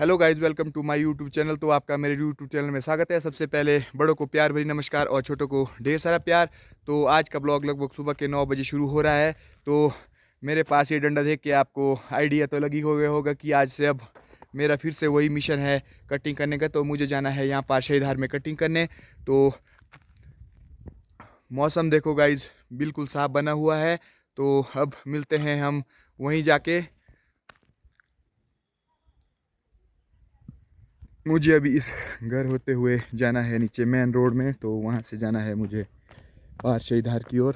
Hello guys, welcome to my YouTube channel. तो आपका मेरे यूट्यूब चैनल में स्वागत है। सबसे पहले बड़ों को प्यार भरी नमस्कार और छोटों को ढेर सारा प्यार। तो आज का ब्लॉग लगभग सुबह के 9 बजे शुरू हो रहा है। तो मेरे पास ये डंडा देख के आपको आइडिया तो लगी हो गया होगा कि आज से अब मेरा फिर से वही मिशन है कटिंग करने का। तो मुझे जाना है यहाँ पार शहीदार में कटिंग करने। तो मौसम देखो गाइज, बिल्कुल साफ बना हुआ है। तो अब मिलते हैं हम वहीं जाके। मुझे अभी इस घर होते हुए जाना है नीचे मेन रोड में। तो वहाँ से जाना है मुझे पार शहीदार की ओर।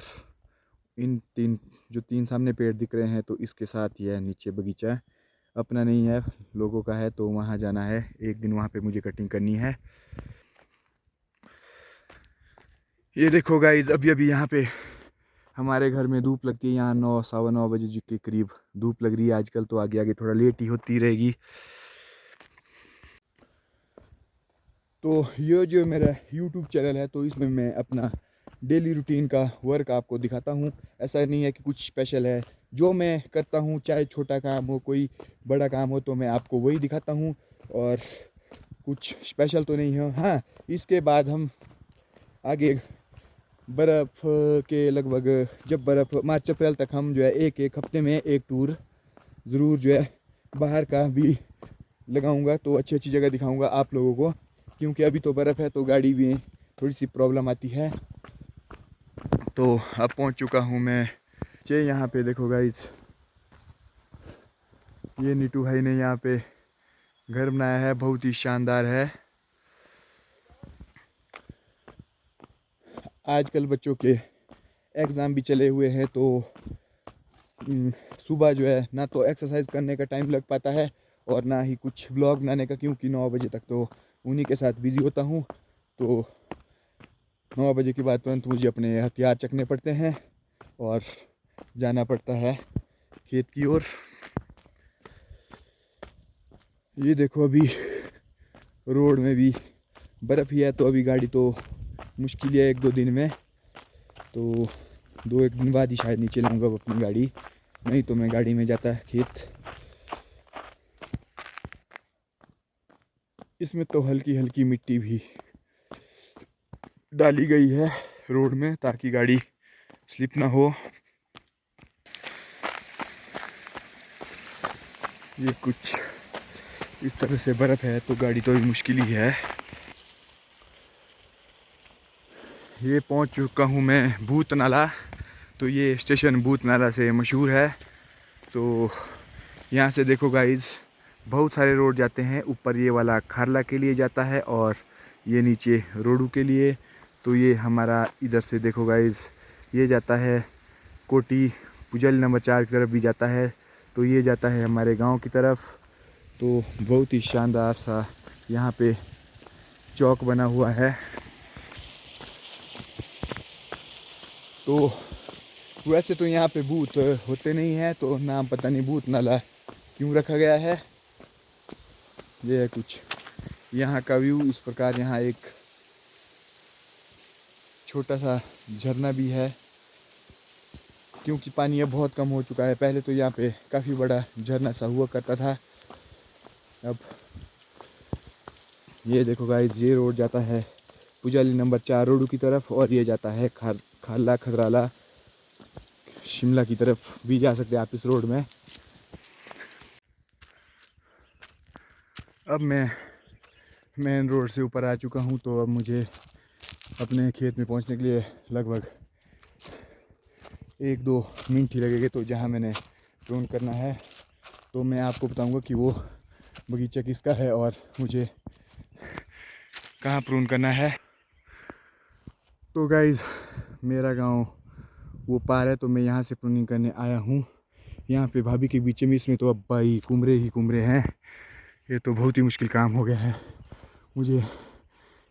इन तीन सामने पेड़ दिख रहे हैं, तो इसके साथ ही है नीचे बगीचा। अपना नहीं है, लोगों का है। तो वहाँ जाना है, एक दिन वहाँ पे मुझे कटिंग करनी है। ये देखो गाइज, अभी अभी यहाँ पे हमारे घर में धूप लगती है। यहाँ 9 सवा 9 बजे के करीब धूप लग रही है आजकल। तो आगे आगे थोड़ा लेट ही होती रहेगी। तो ये जो मेरा यूट्यूब चैनल है, तो इसमें मैं अपना डेली रूटीन का वर्क आपको दिखाता हूँ। ऐसा नहीं है कि कुछ स्पेशल है जो मैं करता हूँ, चाहे छोटा काम हो कोई बड़ा काम हो, तो मैं आपको वही दिखाता हूँ। और कुछ स्पेशल तो नहीं है। हाँ, इसके बाद हम आगे बर्फ़ के लगभग, जब बर्फ़ मार्च अप्रैल तक, हम जो है एक हफ्ते में एक टूर ज़रूर जो है बाहर का भी लगाऊंगा। तो अच्छी अच्छी जगह दिखाऊंगा आप लोगों को, क्योंकि अभी तो बर्फ़ है तो गाड़ी में थोड़ी सी प्रॉब्लम आती है। तो अब पहुंच चुका हूं मैं। यहाँ पे देखो गाइस, ये नीटू भाई ने यहाँ पे घर बनाया है, बहुत ही शानदार है। आजकल बच्चों के एग्ज़ाम भी चले हुए हैं, तो सुबह जो है ना तो एक्सरसाइज करने का टाइम लग पाता है और ना ही कुछ ब्लॉग बनाने का, क्योंकि 9 बजे तक तो उन्हीं के साथ बिज़ी होता हूँ। तो 9 बजे के बाद तुरंत मुझे अपने हथियार चकने पड़ते हैं और जाना पड़ता है खेत की ओर। ये देखो, अभी रोड में भी बर्फ़ ही है, तो अभी गाड़ी तो मुश्किल है 1-2 दिन में। तो 2-1 दिन बाद ही शायद नीचे लाऊंगा अपनी गाड़ी, नहीं तो मैं गाड़ी में जाता खेत। इसमें तो हल्की हल्की मिट्टी भी डाली गई है रोड में, ताकि गाड़ी स्लिप ना हो। ये कुछ इस तरह से बर्फ़ है, तो गाड़ी तो मुश्किल ही है। ये पहुंच चुका हूँ मैं भूत नाला। तो ये स्टेशन भूत नाला से मशहूर है। तो यहाँ से देखो गाइज, बहुत सारे रोड जाते हैं। ऊपर ये वाला खारला के लिए जाता है और ये नीचे रोडू के लिए। तो ये हमारा इधर से देखो गाइज, ये जाता है कोटी पुजल नंबर 4 की तरफ भी जाता है। तो ये जाता है हमारे गांव की तरफ। तो बहुत ही शानदार सा यहाँ पे चौक बना हुआ है। तो वैसे तो यहाँ पे भूत होते नहीं हैं, तो नाम पता नहीं भूत नाला क्यों रखा गया है। ये है कुछ यहाँ का व्यू इस प्रकार। यहाँ एक छोटा सा झरना भी है, क्योंकि पानी अब बहुत कम हो चुका है। पहले तो यहाँ पे काफ़ी बड़ा झरना सा हुआ करता था। अब ये देखो गाइस, ये रोड जाता है पुजाली नंबर 4 रोडू की तरफ, और ये जाता है खारला खदराला शिमला की तरफ भी जा सकते हैं आप इस रोड में। अब मैं मेन रोड से ऊपर आ चुका हूँ। तो अब मुझे अपने खेत में पहुँचने के लिए लगभग 1-2 मिनट ही लगेंगे। तो जहाँ मैंने प्रून करना है, तो मैं आपको बताऊँगा कि वो बगीचा किसका है और मुझे कहाँ प्रून करना है। तो गाइज़, मेरा गांव वो पार है, तो मैं यहाँ से प्रूनिंग करने आया हूँ। यहाँ पे भाभी के बीच में, इसमें तो अब भाई कुमरे ही कुमरे हैं। ये तो बहुत ही मुश्किल काम हो गया है। मुझे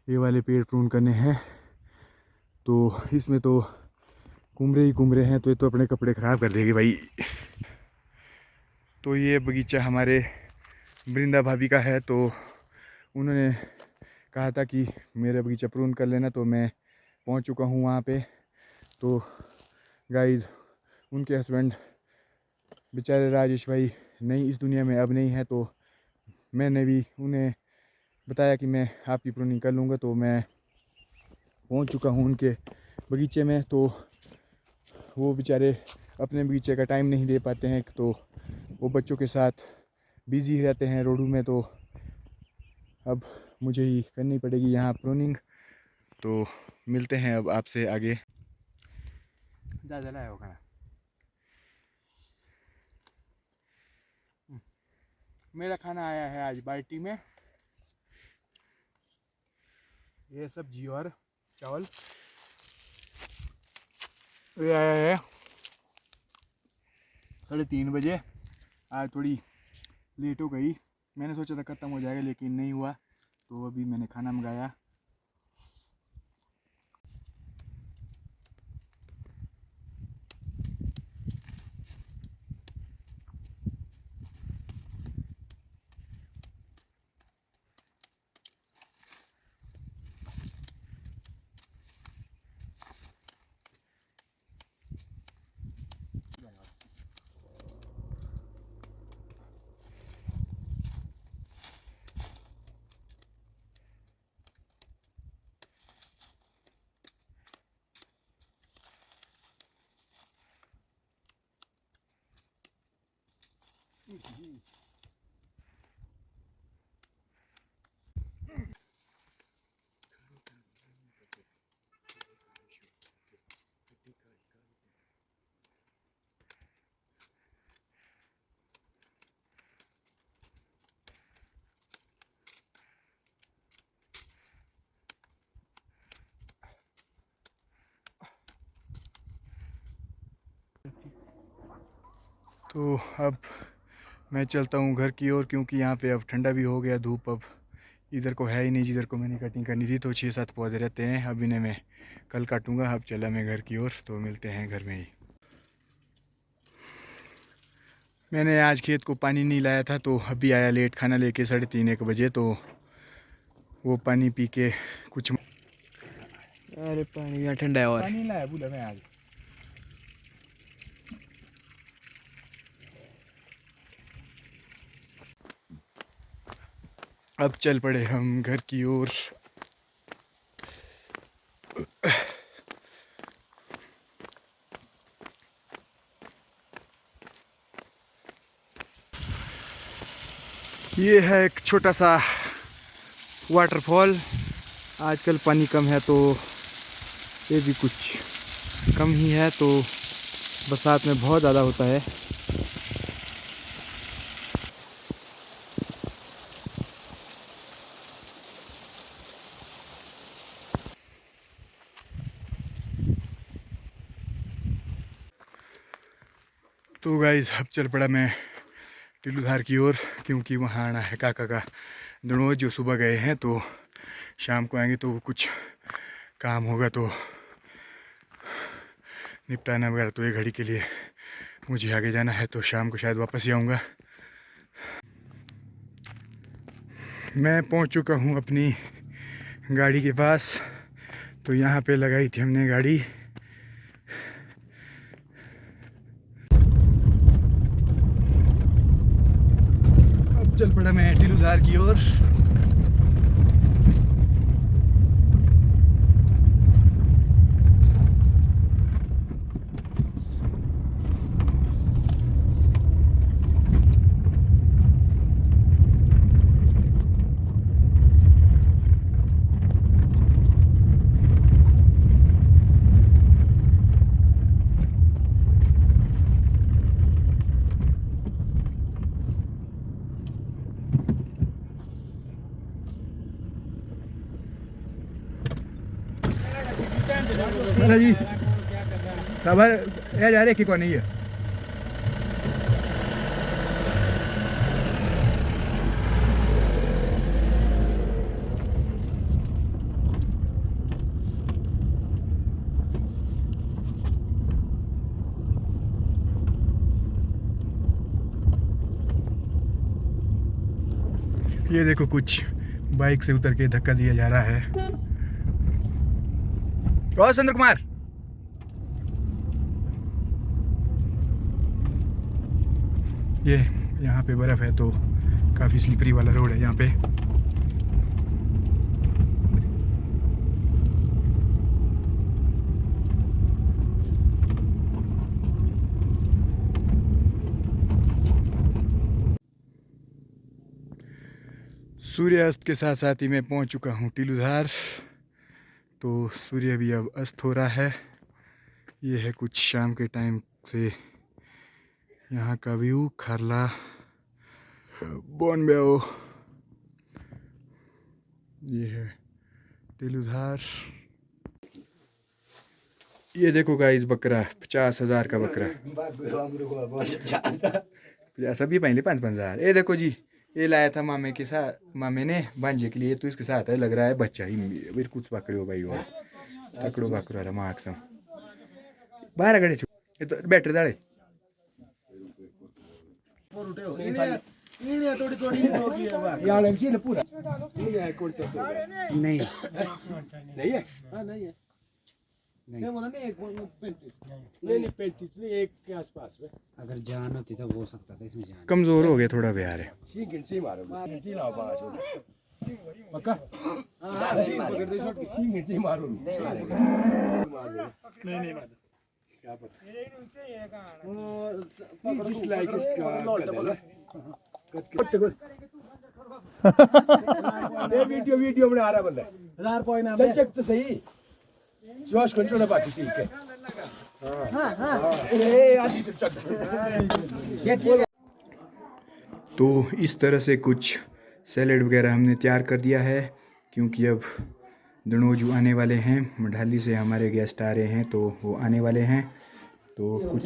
ये वाले पेड़ प्रून करने हैं, तो इसमें तो कुमरे ही कुमरे हैं। तो ये तो अपने कपड़े ख़राब कर देगी भाई। तो ये बगीचा हमारे वृंदा भाभी का है। तो उन्होंने कहा था कि मेरा बगीचा प्रून कर लेना, तो मैं पहुंच चुका हूं वहां पे। तो गाइस, उनके हस्बैंड बेचारे राजेश भाई नहीं इस दुनिया में अब नहीं है। तो मैंने भी उन्हें बताया कि मैं आपकी प्रूनिंग कर लूँगा। तो मैं पहुंच चुका हूं उनके बगीचे में। तो वो बेचारे अपने बगीचे का टाइम नहीं दे पाते हैं, तो वो बच्चों के साथ बिज़ी रहते हैं रोडू में। तो अब मुझे ही करनी पड़ेगी यहाँ प्रूनिंग। तो मिलते हैं अब आपसे आगे। ज़्यादा लाया होगा। मेरा खाना आया है आज बाल्टी में, ये सब्जी और चावल। ये आया है 3:30 बजे। आज थोड़ी लेट हो गई, मैंने सोचा था ख़त्म हो जाएगा लेकिन नहीं हुआ। तो अभी मैंने खाना मंगाया। तो अब मैं चलता हूँ घर की ओर, क्योंकि यहाँ पे अब ठंडा भी हो गया। धूप अब इधर को है ही नहीं जिधर को मैंने कटिंग करनी थी। तो 6-7 पौधे रहते हैं, अब इन्हें मैं कल काटूंगा। अब चला मैं घर की ओर, तो मिलते हैं घर में ही। मैंने आज खेत को पानी नहीं लाया था, तो अभी आया लेट खाना लेके 3:30-1 बजे। तो वो पानी पी के कुछ, अरे पानी यहाँ ठंडा है और पानी लाया बोला मैं आज। अब चल पड़े हम घर की ओर। ये है एक छोटा सा वाटरफॉल। आजकल पानी कम है तो ये भी कुछ कम ही है, तो बरसात में बहुत ज़्यादा होता है। तो गाइस अब चल पड़ा मैं टिल्लूधार की ओर, क्योंकि वहाँ आना है काका का दणोज, जो सुबह गए हैं। तो शाम को आएंगे, तो कुछ काम होगा तो निपटाना वगैरह। तो एक घड़ी के लिए मुझे आगे जाना है, तो शाम को शायद वापस ही आऊँगा। मैं पहुँच चुका हूँ अपनी गाड़ी के पास। तो यहाँ पे लगाई थी हमने गाड़ी। अब चल पड़ा मैं टिल्लूधार की ओर। जी खबर ये जा रहे कि कौन नहीं है। ये देखो कुछ बाइक से उतर के धक्का दिया जा रहा है। और चंद्र कुमार, ये यहाँ पे बर्फ़ है तो काफ़ी स्लिपरी वाला रोड है यहाँ पे। सूर्यास्त के साथ साथ ही मैं पहुँच चुका हूँ टीलूधार। तो सूर्य भी अब अस्त हो रहा है। ये है कुछ शाम के टाइम से यहाँ का व्यू। खारला बोनब्याओ, ये है टीलूधार। ये देखो गाइस बकरा 50,000 का बकरा। 50 अभी पहले 5,000। ये देखो जी, ये लाया था मामे के साथ, मामे ने भांजे के लिए, तो इसके साथ है, लग रहा है बच्चा ही फिर कुछ बकरे हो भाई। और तकड़ो बकरा रहा मार्क्स 12 घड़े ये तो बैटर जाड़े नहीं नहीं 35 नहीं, एक के आसपास में। अगर जान होती तो हो सकता था इसमें जान। कमजोर हो गए थोड़ा बिहार है। पक्का मारो नहीं क्या पता जिस लाइक इसका वीडियो में आ रहा बंदा 1000 पॉइंट चल चेक तो सही। जोश कंट्रोल है बाकी ठीक है। तो इस तरह से कुछ सैलेड वगैरह हमने तैयार कर दिया है, क्योंकि अब दनोजू आने वाले हैं। मढ़ाली से हमारे गेस्ट आ रहे हैं, तो वो आने वाले हैं। तो कुछ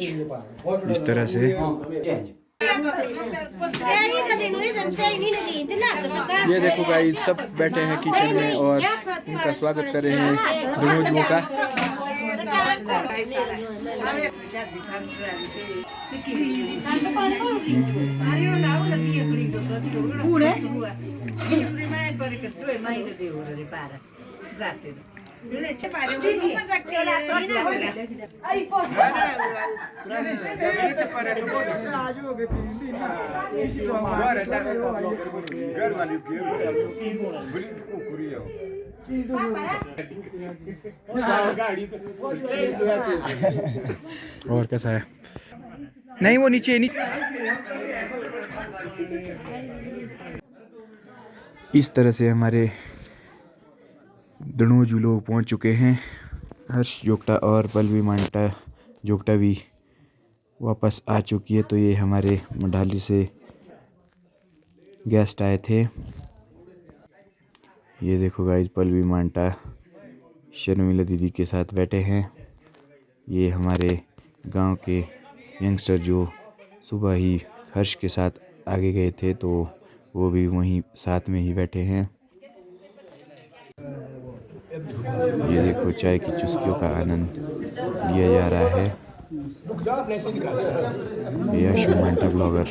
इस तरह से ये देखो गाइस, सब बैठे हैं किचन में और उनका स्वागत कर रहे हैं दनोजुओं का। और कैसा है? नहीं वो नीचे नहीं। इस तरह से हमारे दनोजू लोग पहुंच चुके हैं। हर्ष जोगटा और पल्लवी मांटा जोगटा भी वापस आ चुकी है। तो ये हमारे मढ़ाली से गेस्ट आए थे। ये देखो गाइस, पल्लवी मांटा शर्मिला दीदी के साथ बैठे हैं। ये हमारे गांव के यंगस्टर जो सुबह ही हर्ष के साथ आगे गए थे, तो वो भी वहीं साथ में ही बैठे हैं। ये देखो, चाय की चुस्कियों का आनंद लिया जा रहा है। ये यशु मांटा ब्लॉगर।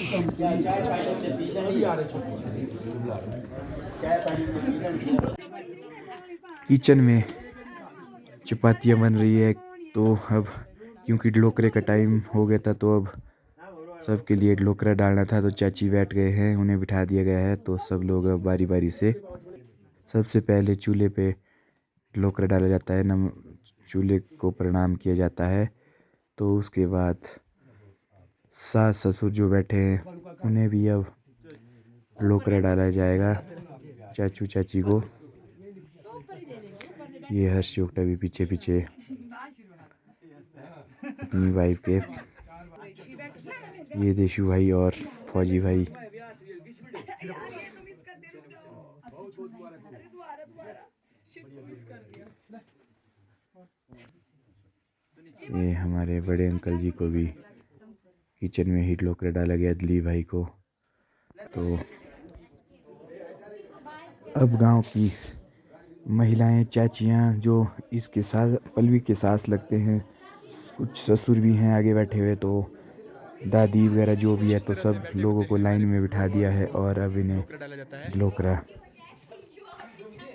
किचन में चपातियाँ बन रही है। तो अब क्योंकि ढलोकरे का टाइम हो गया था, तो अब सबके लिए ढलोकरा डालना था। तो चाची बैठ गए हैं, उन्हें बिठा दिया गया है। तो सब लोग अब बारी बारी से, सबसे पहले चूल्हे पे ढलोकरा डाला जाता है, चूल्हे को प्रणाम किया जाता है। तो उसके बाद सास ससुर जो बैठे हैं उन्हें भी अब ढलोकरा डाला जाएगा, चाचू चाची को। ये हर्ष जोगटा भी पीछे पीछे अपनी वाइफ के। ये देशु भाई और फौजी भाई। ये हमारे बड़े अंकल जी को भी किचन में ही ढलोकरा डाला गया, दिलीप भाई को। तो अब गांव की महिलाएं, चाचियां जो इसके साथ पल्लवी के सास लगते हैं, कुछ ससुर भी हैं आगे बैठे हुए, तो दादी वगैरह जो भी है, तो सब लोगों को लाइन में बिठा दिया है। और अब इन्हें ढलोकरा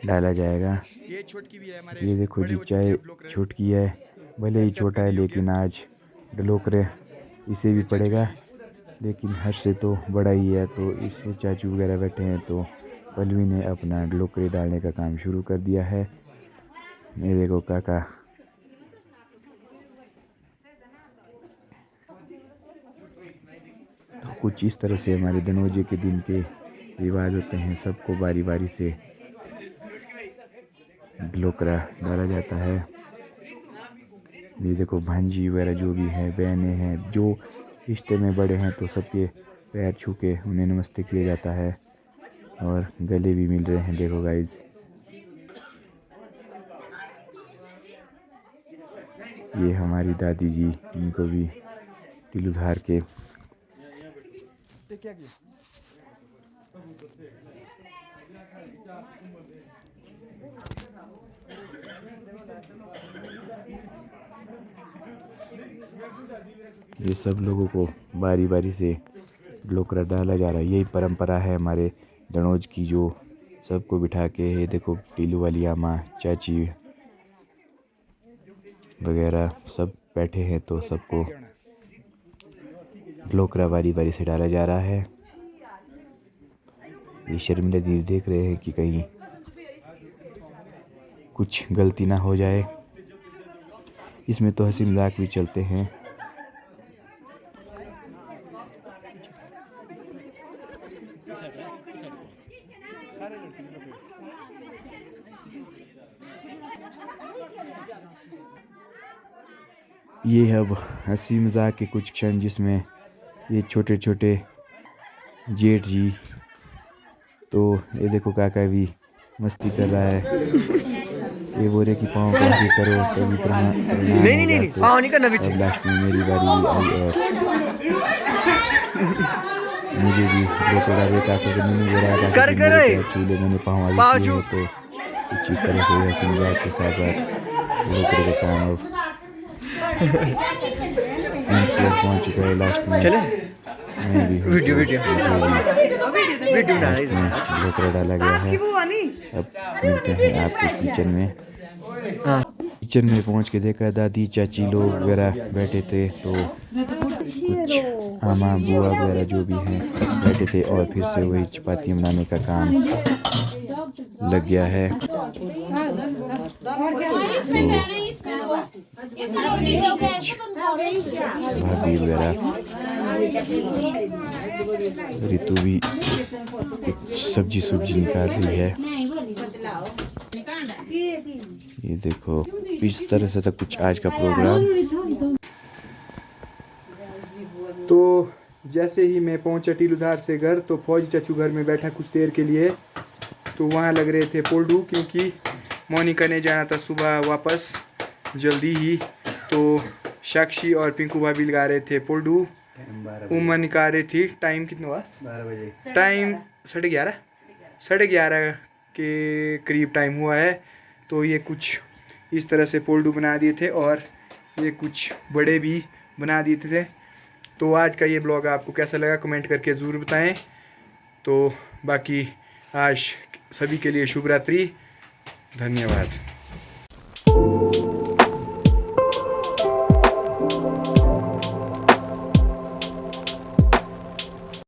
डाला जाएगा। ये देखो जी, चाय छोटकी है, भले ही छोटा है, लेकिन आज ढलोकरे इसे भी पड़ेगा। लेकिन हर से तो बड़ा ही है। तो इससे चाचू वगैरह बैठे हैं, तो पलवी ने अपना ढलोकरे डालने का काम शुरू कर दिया है। मेरे को काका तो कुछ इस तरह से हमारे दनोजे के दिन के रिवाज होते हैं। सबको बारी बारी से ढलोकरा डाला जाता है। ये देखो भांजी वगैरह जो भी है, बहनें हैं, जो रिश्ते में बड़े हैं, तो सबके पैर छू के उन्हें नमस्ते किया जाता है और गले भी मिल रहे हैं। देखो गाइज, ये हमारी दादी जी, इनको भी टिलुधार के ये सब लोगों को बारी बारी से ढलोकरा डाला जा रहा है। यही परंपरा है हमारे दनोज की, जो सबको बिठा के, ये देखो टीलू वाली आमा, चाची वगैरह सब बैठे हैं, तो सबको ढलोकरा बारी बारी से डाला जा रहा है। ये शर्मिला दीदी देख रहे हैं कि कहीं कुछ गलती ना हो जाए। इसमें तो हंसी मजाक भी चलते हैं। ये है अब हंसी मजाक के कुछ क्षण, जिसमें ये छोटे छोटे जेठ जी, तो ये देखो काका भी मस्ती कर रहा है। ये बोले कि पाँव काफी करो, तभी प्रणाम नहीं पाँव नहीं करना। अब लास्ट में मेरी बारी आई और मुझे भी ढलोकरा बेटा को नहीं दे रहा था, चूल्हे मैंने पाँव आगे किए, तो कुछ इस तरह से हंसी मजाक के साथ साथ ढलोकरे का काम अब पहुँच चुका है। लास्ट में मैं भी वीडियो ढलोकरा डाला गया है। अब मिलते हैं आपको किचन में। किचन में पहुंच के देखा दादी चाची लोग वगैरह बैठे थे, तो कुछ आमा बुआ वगैरह जो भी हैं बैठे थे, और फिर से वही चपाती बनाने का काम लग गया है। भाभी वगैरह, रितु भी सब्जी निकाल रही है। ये देखो इस तरह से था कुछ आज का प्रोग्राम। तो जैसे ही मैं पहुंचा टिलुधार से घर, तो फौजी चाचू घर में बैठा कुछ देर के लिए, तो वहाँ लग रहे थे पोल्डू, क्योंकि मोनिका ने जाना था सुबह वापस जल्दी ही। तो साक्षी और पिंकू भाभी लगा रहे थे पोल्डू, उमा निकाल रही थी। टाइम कितना हुआ? 12 बजे। टाइम 11:30 के करीब टाइम हुआ है। तो ये कुछ इस तरह से पोल्डू बना दिए थे, और ये कुछ बड़े भी बना दिए थे। तो आज का ये ब्लॉग आपको कैसा लगा कमेंट करके ज़रूर बताएं। तो बाकी आज सभी के लिए शुभ रात्रि, धन्यवाद।